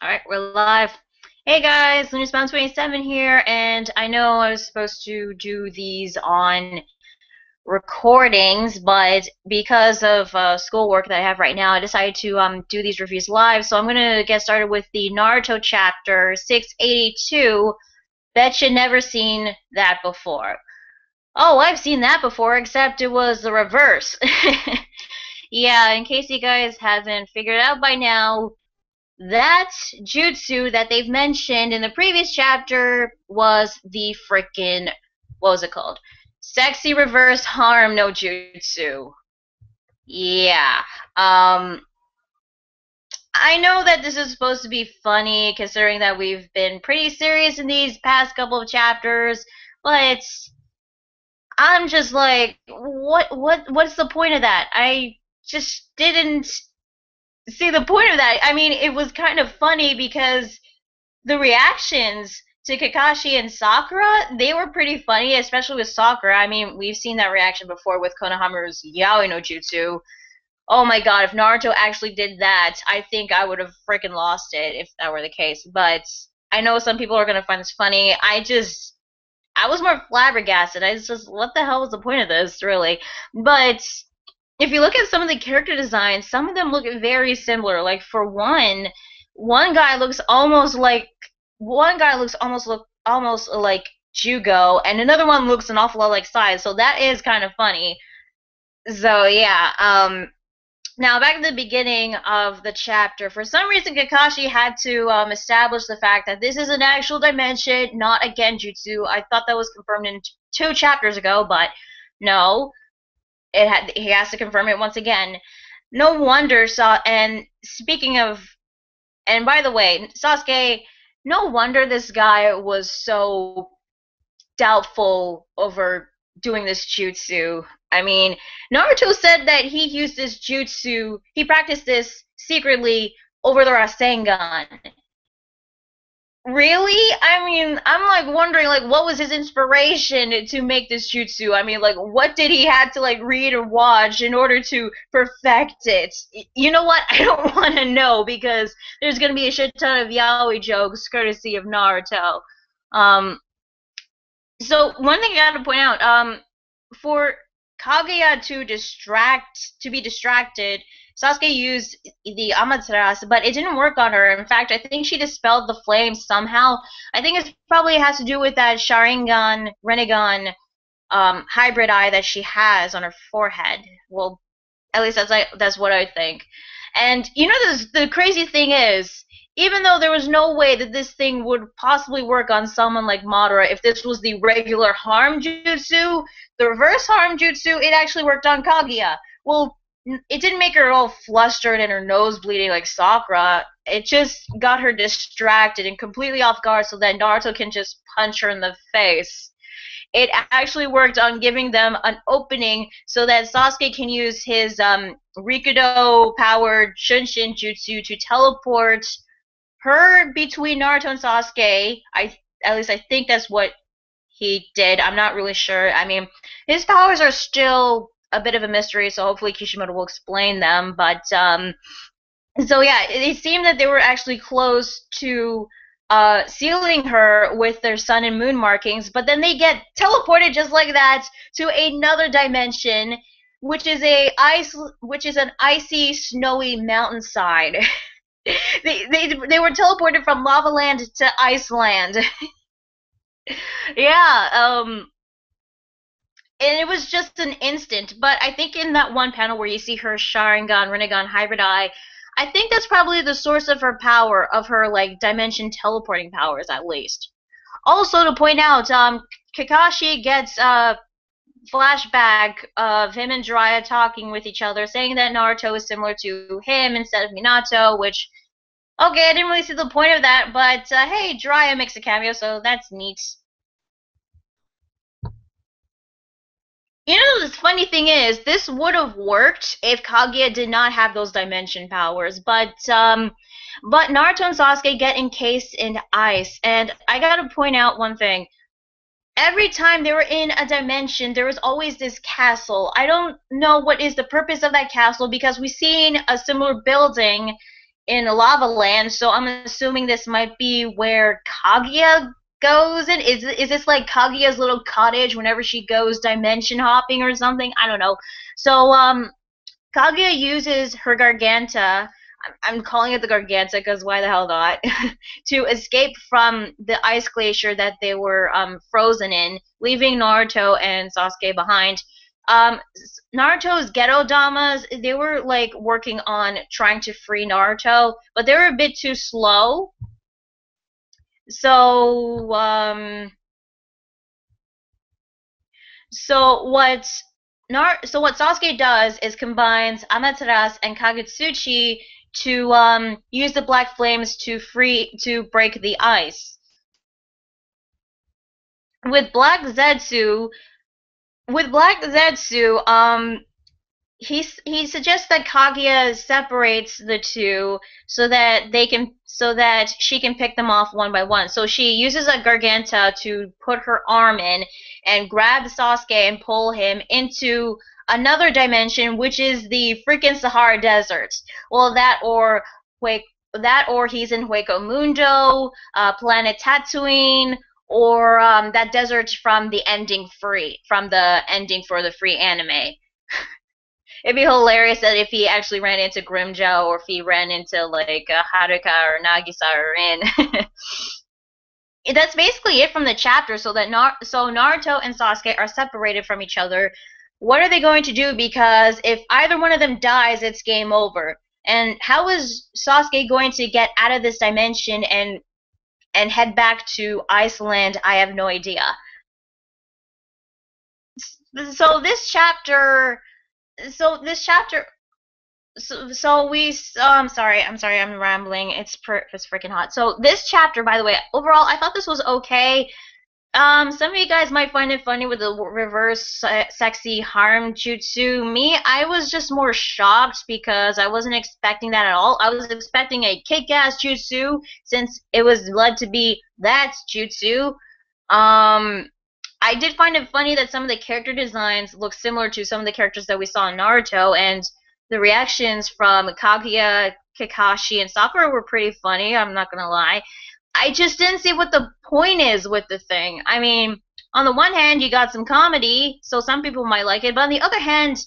Alright, we're live. Hey guys, LunaSpawn27 here, and I know I was supposed to do these on recordings, but because of schoolwork that I have right now, I decided to do these reviews live, so I'm gonna get started with the Naruto chapter 682, Betcha never seen that before. Oh, I've seen that before, except it was the reverse. Yeah, in case you guys haven't figured it out by now, that jutsu that they've mentioned in the previous chapter was the frickin' what was it called? Sexy reverse harm no jutsu. Yeah. I know that this is supposed to be funny considering that we've been pretty serious in these past couple of chapters, but I'm just like, what's the point of that? I just didn't see the point of that. I mean, it was kind of funny because the reactions to Kakashi and Sakura, they were pretty funny, especially with Sakura. I mean, we've seen that reaction before with Konohamaru's Yaoi no Jutsu. Oh my god, if Naruto actually did that, I think I would have freaking lost it if that were the case. But I know some people are going to find this funny. I was more flabbergasted. I was just, what the hell was the point of this, really? But if you look at some of the character designs, some of them look very similar. Like, for one guy looks almost like almost like Jugo, and another one looks an awful lot like Sai. So that is kind of funny. So yeah. Now back at the beginning of the chapter, for some reason Kakashi had to establish the fact that this is an actual dimension, not a genjutsu. I thought that was confirmed in 2 chapters ago, but no. He has to confirm it once again. No wonder and speaking of, and by the way, Sasuke, no wonder this guy was so doubtful over doing this jutsu. I mean, Naruto said that he used this jutsu, he practiced this secretly over the Rasengan. Really? I mean, I'm like wondering, like, what was his inspiration to make this jutsu? I mean, like, what did he have to like read or watch in order to perfect it? You know what? I don't want to know because there's gonna be a shit ton of yaoi jokes courtesy of Naruto. So one thing I got to point out, for Kaguya to be distracted, Sasuke used the Amaterasu, but it didn't work on her. In fact, I think she dispelled the flames somehow. I think it probably has to do with that Sharingan, Rinnegan, hybrid eye that she has on her forehead. Well, at least that's what I think. And you know, the crazy thing is, even though there was no way that this thing would possibly work on someone like Madara if this was the regular harm jutsu, the reverse harm jutsu, it actually worked on Kaguya. Well, it didn't make her all flustered and her nose bleeding like Sakura. It just got her distracted and completely off guard so that Naruto can just punch her in the face. It actually worked on giving them an opening so that Sasuke can use his Rikudo-powered Shunshin jutsu to teleport her between Naruto and Sasuke. At least I think that's what he did. I'm not really sure. I mean, his powers are still a bit of a mystery, so hopefully Kishimoto will explain them. But so yeah, it seemed that they were actually close to sealing her with their sun and moon markings, but then they get teleported just like that to another dimension, which is an icy, snowy mountainside. They were teleported from Lava Land to Iceland. Yeah, and it was just an instant, but I think in that one panel where you see her Sharingan, Rinnegan, hybrid eye, I think that's probably the source of her power, of her, like, dimension teleporting powers, at least. Also, to point out, Kakashi gets a flashback of him and Jiraiya talking with each other, saying that Naruto is similar to him instead of Minato, which, okay, I didn't really see the point of that, but, hey, Jiraiya makes a cameo, so that's neat. You know, the funny thing is, this would have worked if Kaguya did not have those dimension powers, but Naruto and Sasuke get encased in ice, and I gotta point out one thing. Every time they were in a dimension, there was always this castle. I don't know what is the purpose of that castle, because we've seen a similar building in Lava Land, so I'm assuming this might be where Kaguya goes. And is this like Kaguya's little cottage whenever she goes dimension hopping or something? I don't know. So Kaguya uses her Garganta. I'm calling it the Garganta because why the hell not? To escape from the ice glacier that they were frozen in, leaving Naruto and Sasuke behind. Um, Naruto's ghetto damas, they were like working on trying to free Naruto, but they were a bit too slow. So, so what what Sasuke does is combines Amaterasu and Kagutsuchi to use the black flames to break the ice. With Black Zetsu, with Black Zetsu, he suggests that Kaguya separates the two so that she can pick them off one by one. So she uses a Garganta to put her arm in and grab Sasuke and pull him into another dimension, which is the freaking Sahara Desert. Well, that or he's in Hueco Mundo, planet Tatooine, or that desert from the ending for the free anime. It'd be hilarious that if he actually ran into Grimjow or if he ran into like Haruka or Nagisa or Rin. That's basically it from the chapter. So Naruto and Sasuke are separated from each other. What are they going to do? Because if either one of them dies, it's game over. And how is Sasuke going to get out of this dimension and head back to Iceland? I have no idea. So this chapter so this chapter so we I'm sorry, I'm rambling. It's freaking hot. So this chapter, by the way, overall I thought this was okay. Some of you guys might find it funny with the reverse sexy harm jutsu. Me, I was just more shocked because I wasn't expecting that at all. I was expecting a kick-ass jutsu since it was led to be that jutsu. Um, I did find it funny that some of the character designs look similar to some of the characters that we saw in Naruto, and the reactions from Kaguya, Kakashi, and Sakura were pretty funny, I'm not gonna lie. I just didn't see what the point is with the thing. I mean, on the one hand, you got some comedy, so some people might like it, but on the other hand,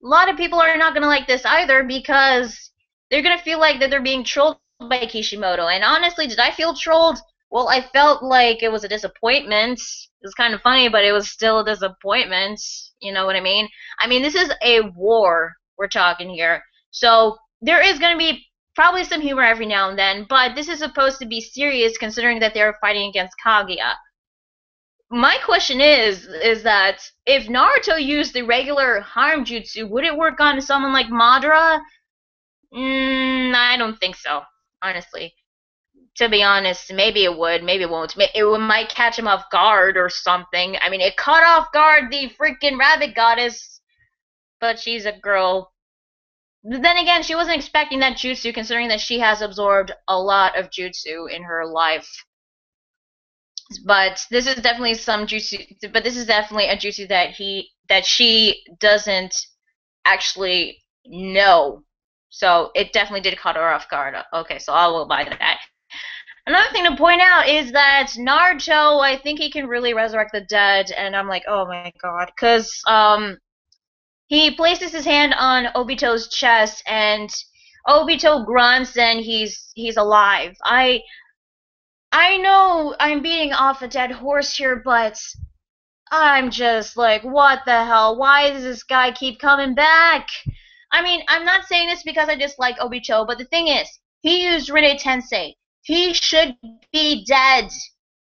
a lot of people are not gonna like this either because they're gonna feel like that they're being trolled by Kishimoto. And honestly, did I feel trolled? Well, I felt like it was a disappointment. It was kind of funny, but it was still a disappointment. You know what I mean? I mean, this is a war we're talking here. So there is going to be probably some humor every now and then, but this is supposed to be serious considering that they're fighting against Kaguya. My question is that if Naruto used the regular harm jutsu, would it work on someone like Madara? I don't think so, honestly. To be honest, maybe it would, maybe it won't. It might catch him off guard or something. I mean, it caught off guard the freaking rabbit goddess, but she's a girl. Then again, she wasn't expecting that jutsu, considering that she has absorbed a lot of jutsu in her life. But this is definitely some jutsu. But this is definitely a jutsu that she doesn't actually know. So it definitely did caught her off guard. Okay, so I will buy that. Another thing to point out is that Naruto, I think he can really resurrect the dead, and I'm like, oh my god, because he places his hand on Obito's chest, and Obito grunts, and he's alive. I know I'm beating off a dead horse here, but I'm just like, what the hell? Why does this guy keep coming back? I mean, I'm not saying this because I dislike Obito, but the thing is, he used Rinne Tensei. He should be dead.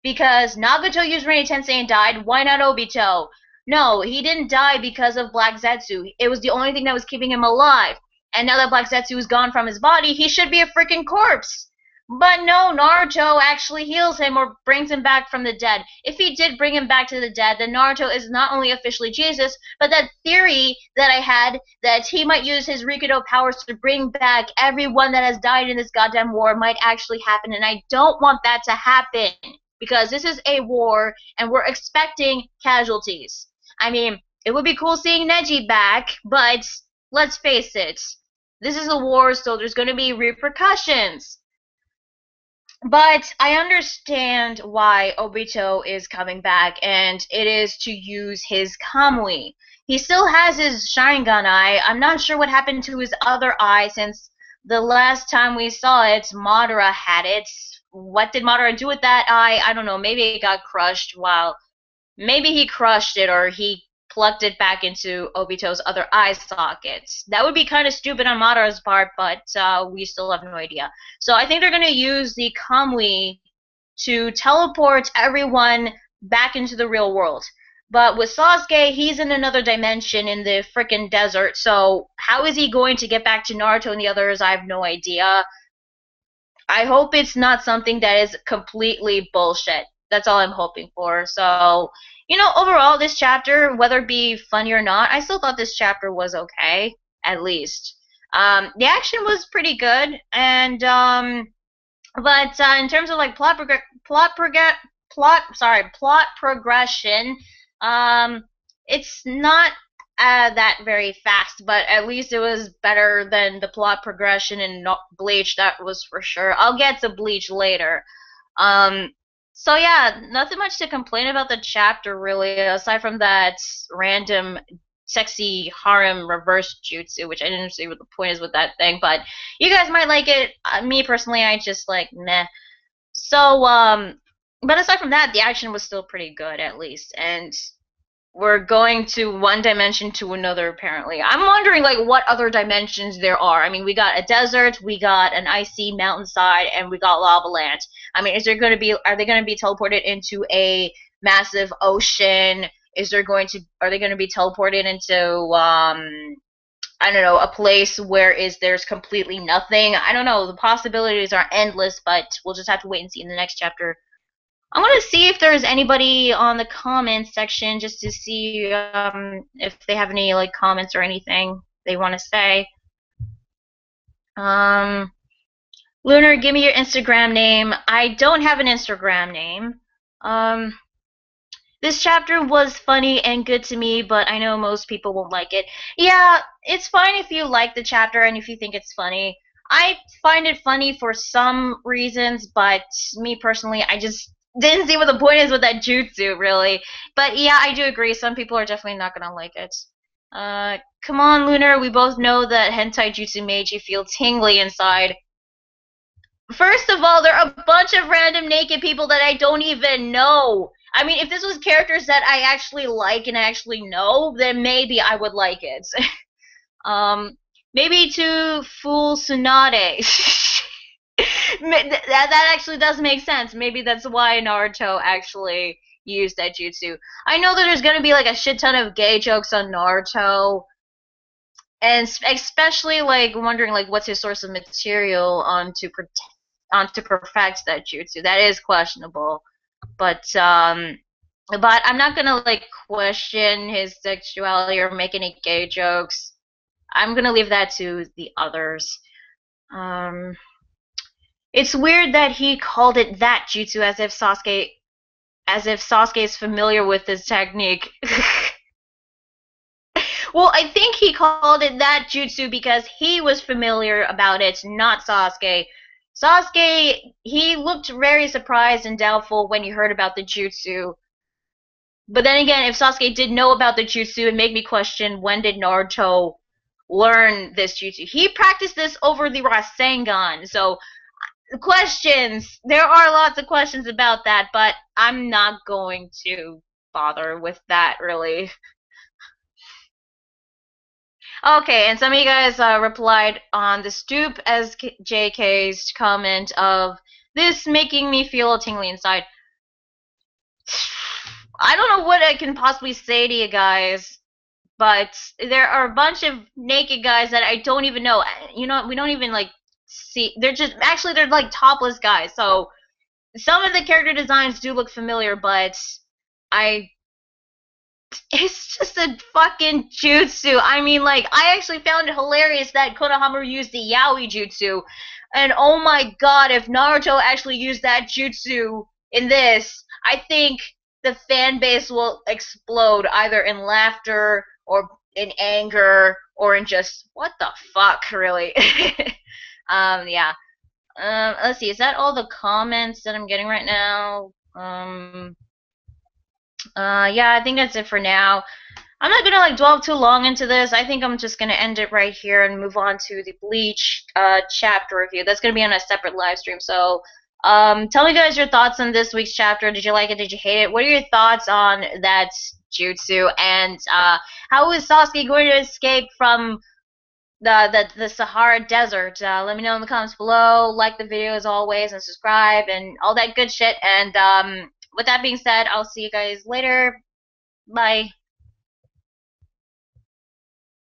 Because Nagato used Rinne Tensei and died, why not Obito? No, he didn't die because of Black Zetsu. It was the only thing that was keeping him alive. And now that Black Zetsu is gone from his body, he should be a freaking corpse. But no, Naruto actually heals him or brings him back from the dead. If he did bring him back to the dead, then Naruto is not only officially Jesus, but that theory that I had that he might use his Rikudo powers to bring back everyone that has died in this goddamn war might actually happen, and I don't want that to happen. Because this is a war, and we're expecting casualties. I mean, it would be cool seeing Neji back, but let's face it, this is a war, so there's going to be repercussions. But I understand why Obito is coming back, and it is to use his Kamui. He still has his Sharingan eye. I'm not sure what happened to his other eye since the last time we saw it, Madara had it. What did Madara do with that eye? I don't know. Maybe it got crushed while. Maybe he crushed it or he plugged it back into Obito's other eye socket. That would be kind of stupid on Madara's part, but we still have no idea. So I think they're going to use the Kamui to teleport everyone back into the real world. But with Sasuke, he's in another dimension in the frickin' desert, so how is he going to get back to Naruto and the others? I have no idea. I hope it's not something that is completely bullshit. That's all I'm hoping for. So, overall, this chapter, whether it be funny or not, I still thought this chapter was okay, at least. The action was pretty good, and but in terms of like plot progression, it's not that very fast, but at least it was better than the plot progression in Bleach. That was for sure. I'll get to Bleach later. So yeah, nothing much to complain about the chapter really, aside from that random sexy harem reverse jutsu, which I didn't see what the point is with that thing, but you guys might like it. Me personally, I just like meh. So but aside from that, the action was still pretty good at least, and we're going to one dimension to another apparently. I'm wondering like what other dimensions there are. I mean, we got a desert, we got an icy mountainside, and we got lava land. I mean, are they going to be teleported into a massive ocean? Are they going to be teleported into I don't know, a place where there's completely nothing? I don't know. The possibilities are endless, but we'll just have to wait and see in the next chapter. I'm gonna see if there's anybody on the comments section just to see if they have any like comments or anything they want to say. Lunar, give me your Instagram name. I don't have an Instagram name. This chapter was funny and good to me, but I know most people won't like it. Yeah, it's fine if you like the chapter and if you think it's funny. I find it funny for some reasons, but me personally, I just didn't see what the point is with that jutsu, really. But yeah, I do agree. Some people are definitely not gonna like it. Come on, Lunar. We both know that hentai jutsu made you feel tingly inside. First of all, there are a bunch of random naked people that I don't even know. I mean, if this was characters that I actually like and actually know, then maybe I would like it. Maybe to fool Tsunade. That actually does make sense. Maybe that's why Naruto actually used that jutsu. I know that there's gonna be like a shit ton of gay jokes on Naruto, and especially like wondering like what's his source of material on to perfect that jutsu. That is questionable, but I'm not gonna like question his sexuality or make any gay jokes. I'm gonna leave that to the others. It's weird that he called it that jutsu as if Sasuke is familiar with this technique. Well, I think he called it that jutsu because he was familiar about it, not Sasuke. Sasuke, he looked very surprised and doubtful when he heard about the jutsu. But then again, if Sasuke did know about the jutsu, it made me question when did Naruto learn this jutsu. He practiced this over the Rasengan, so questions. There are lots of questions about that, but I'm not going to bother with that, really. Okay, and some of you guys replied on the Stoop as JK's comment of this making me feel tingly inside. I don't know what I can possibly say to you guys, but there are a bunch of naked guys that I don't even know. We don't even like see. They're like topless guys. So some of the character designs do look familiar, but it's just a fucking jutsu. I mean, like, I actually found it hilarious that Konohamaru used the yaoi jutsu. And oh my god, if Naruto actually used that jutsu in this, I think the fan base will explode either in laughter or in anger or in just what the fuck, really. Yeah. Let's see. Is that all the comments that I'm getting right now? Yeah, I think that's it for now. I'm not gonna like dwell too long into this. I think I'm just gonna end it right here and move on to the Bleach chapter review. That's gonna be on a separate live stream. So, tell me guys your thoughts on this week's chapter. Did you like it? Did you hate it? What are your thoughts on that jutsu? And how is Sasuke going to escape from the Sahara Desert? Let me know in the comments below. Like the video as always, and subscribe and all that good shit. And with that being said, I'll see you guys later. Bye.